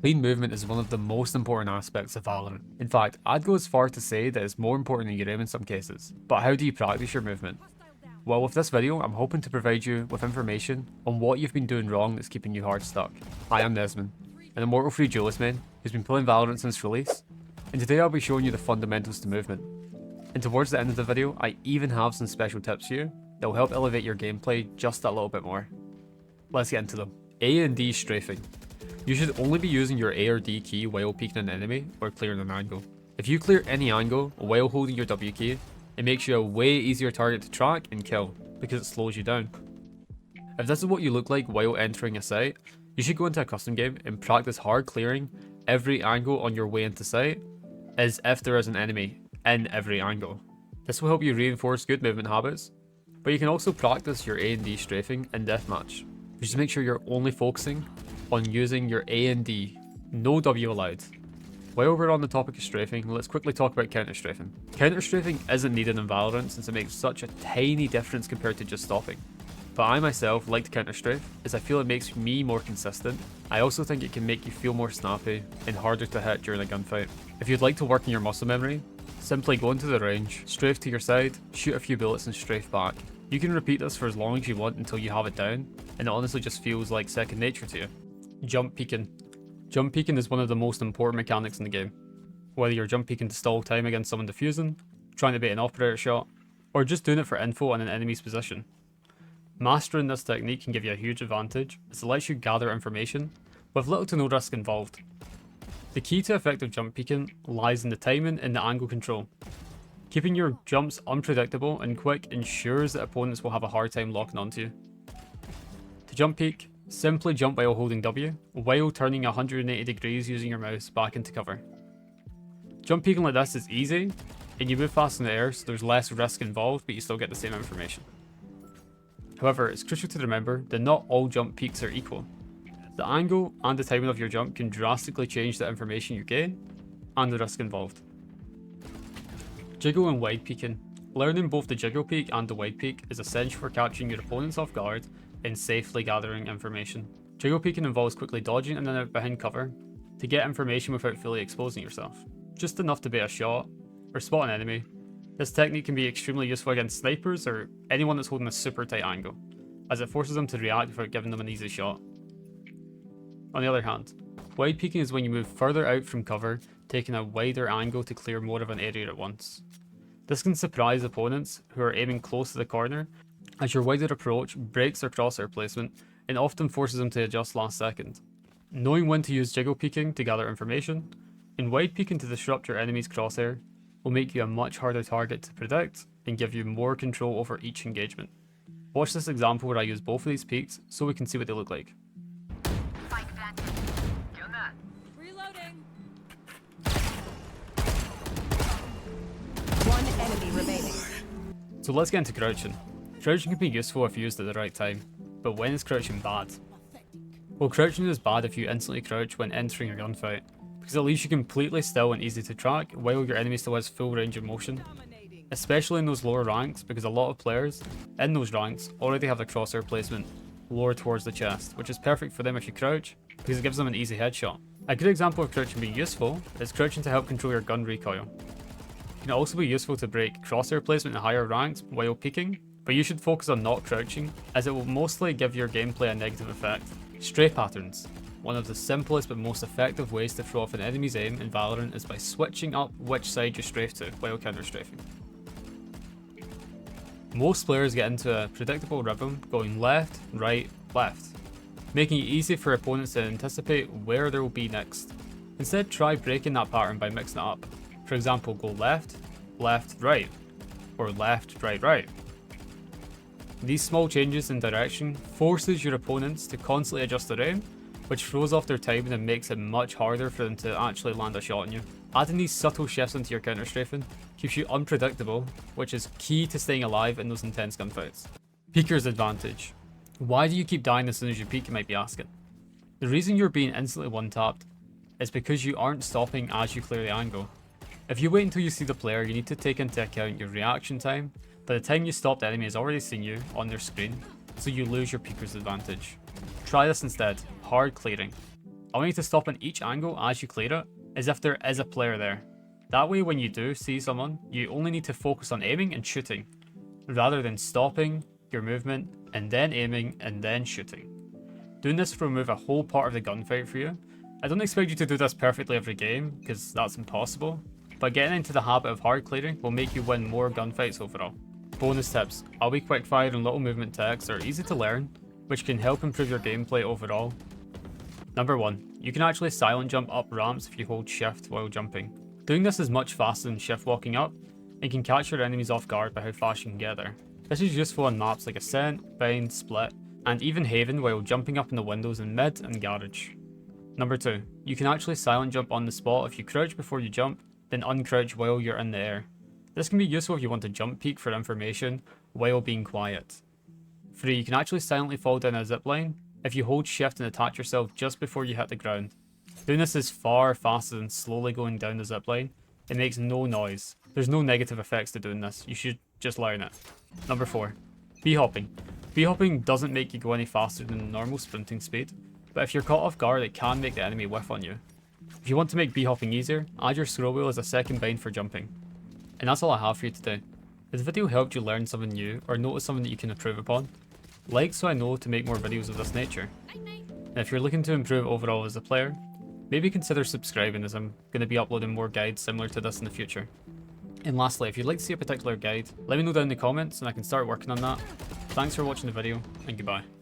Clean movement is one of the most important aspects of Valorant. In fact, I'd go as far to say that it's more important than your aim in some cases. But how do you practice your movement? Well, with this video, I'm hoping to provide you with information on what you've been doing wrong that's keeping you hard stuck. Hi, I'm Desmond, an Immortal Free duelist main who's been playing Valorant since release, and today I'll be showing you the fundamentals to movement. And towards the end of the video, I even have some special tips for you that will help elevate your gameplay just a little bit more. Let's get into them. A and D strafing. You should only be using your A or D key while peeking an enemy or clearing an angle. If you clear any angle while holding your W key, it makes you a way easier target to track and kill because it slows you down. If this is what you look like while entering a site, you should go into a custom game and practice hard clearing every angle on your way into site as if there is an enemy in every angle. This will help you reinforce good movement habits, but you can also practice your A and D strafing in deathmatch. Just make sure you're only focusing on using your A and D, no W allowed. While we're on the topic of strafing, let's quickly talk about counter strafing. Counter strafing isn't needed in Valorant since it makes such a tiny difference compared to just stopping. But I myself like to counter strafe as I feel it makes me more consistent. I also think it can make you feel more snappy and harder to hit during a gunfight. If you'd like to work on your muscle memory, simply go into the range, strafe to your side, shoot a few bullets and strafe back. You can repeat this for as long as you want until you have it down, and it honestly just feels like second nature to you. Jump peeking. Jump peeking is one of the most important mechanics in the game. Whether you're jump peeking to stall time against someone defusing, trying to bait an operator shot, or just doing it for info on an enemy's position. Mastering this technique can give you a huge advantage as it lets you gather information with little to no risk involved. The key to effective jump peeking lies in the timing and the angle control. Keeping your jumps unpredictable and quick ensures that opponents will have a hard time locking onto you. To jump peek, simply jump while holding W, while turning 180 degrees using your mouse back into cover. Jump peeking like this is easy, and you move fast in the air so there's less risk involved, but you still get the same information. However, it's crucial to remember that not all jump peeks are equal. The angle and the timing of your jump can drastically change the information you gain, and the risk involved. Jiggle and wide peeking. Learning both the jiggle peek and the wide peek is essential for catching your opponents off guard and safely gathering information. Jiggle peeking involves quickly dodging in and out behind cover to get information without fully exposing yourself, just enough to bait a shot or spot an enemy. This technique can be extremely useful against snipers or anyone that's holding a super tight angle, as it forces them to react without giving them an easy shot. On the other hand, wide peeking is when you move further out from cover, taking a wider angle to clear more of an area at once. This can surprise opponents who are aiming close to the corner, as your wider approach breaks their crosshair placement and often forces them to adjust last second. Knowing when to use jiggle peeking to gather information, and wide peeking to disrupt your enemy's crosshair will make you a much harder target to predict and give you more control over each engagement. Watch this example where I use both of these peaks so we can see what they look like. Reloading. One enemy remaining. So let's get into crouching. Crouching can be useful if used at the right time, but when is crouching bad? Well, crouching is bad if you instantly crouch when entering a gunfight, because it leaves you completely still and easy to track while your enemy still has full range of motion. Especially in those lower ranks, because a lot of players in those ranks already have the crosshair placement lower towards the chest, which is perfect for them if you crouch, because it gives them an easy headshot. A good example of crouching being useful is crouching to help control your gun recoil. It can also be useful to break crosshair placement in higher ranks while peeking, but you should focus on not crouching, as it will mostly give your gameplay a negative effect. Strafe patterns. One of the simplest but most effective ways to throw off an enemy's aim in Valorant is by switching up which side you strafe to while counter strafing. Most players get into a predictable rhythm going left, right, left, making it easy for opponents to anticipate where they will be next. Instead, try breaking that pattern by mixing it up. For example, go left, left, right, or left, right, right. These small changes in direction forces your opponents to constantly adjust their aim, which throws off their timing and makes it much harder for them to actually land a shot on you. Adding these subtle shifts into your counter strafing keeps you unpredictable, which is key to staying alive in those intense gunfights. Peeker's advantage. Why do you keep dying as soon as you peek, you might be asking? The reason you're being instantly one-tapped is because you aren't stopping as you clear the angle. If you wait until you see the player, you need to take into account your reaction time. By the time you stop, the enemy has already seen you on their screen, so you lose your peeker's advantage. Try this instead, hard clearing. I want you to stop on each angle as you clear it, as if there is a player there. That way when you do see someone, you only need to focus on aiming and shooting, rather than stopping your movement and then aiming and then shooting. Doing this will remove a whole part of the gunfight for you. I don't expect you to do this perfectly every game, because that's impossible, but getting into the habit of hard clearing will make you win more gunfights overall. Bonus tips: I'll be quickfire and little movement techs are easy to learn, which can help improve your gameplay overall. Number 1. You can actually silent jump up ramps if you hold shift while jumping. Doing this is much faster than shift walking up, and can catch your enemies off guard by how fast you can get there. This is useful on maps like Ascent, Bind, Split, and even Haven while jumping up in the windows in mid and garage. Number 2. You can actually silent jump on the spot if you crouch before you jump, then uncrouch while you're in the air. This can be useful if you want to jump peek for information while being quiet. 3. You can actually silently fall down a zipline if you hold shift and attach yourself just before you hit the ground. Doing this is far faster than slowly going down the zipline. It makes no noise. There's no negative effects to doing this. You should just learn it. Number 4. B-hopping. B-hopping doesn't make you go any faster than normal sprinting speed, but if you're caught off guard it can make the enemy whiff on you. If you want to make B-hopping easier, add your scroll wheel as a second bind for jumping. And that's all I have for you today. If the video helped you learn something new or notice something that you can improve upon, like so I know to make more videos of this nature. And if you're looking to improve overall as a player, maybe consider subscribing, as I'm going to be uploading more guides similar to this in the future. And lastly, if you'd like to see a particular guide, let me know down in the comments and I can start working on that. Thanks for watching the video, and goodbye.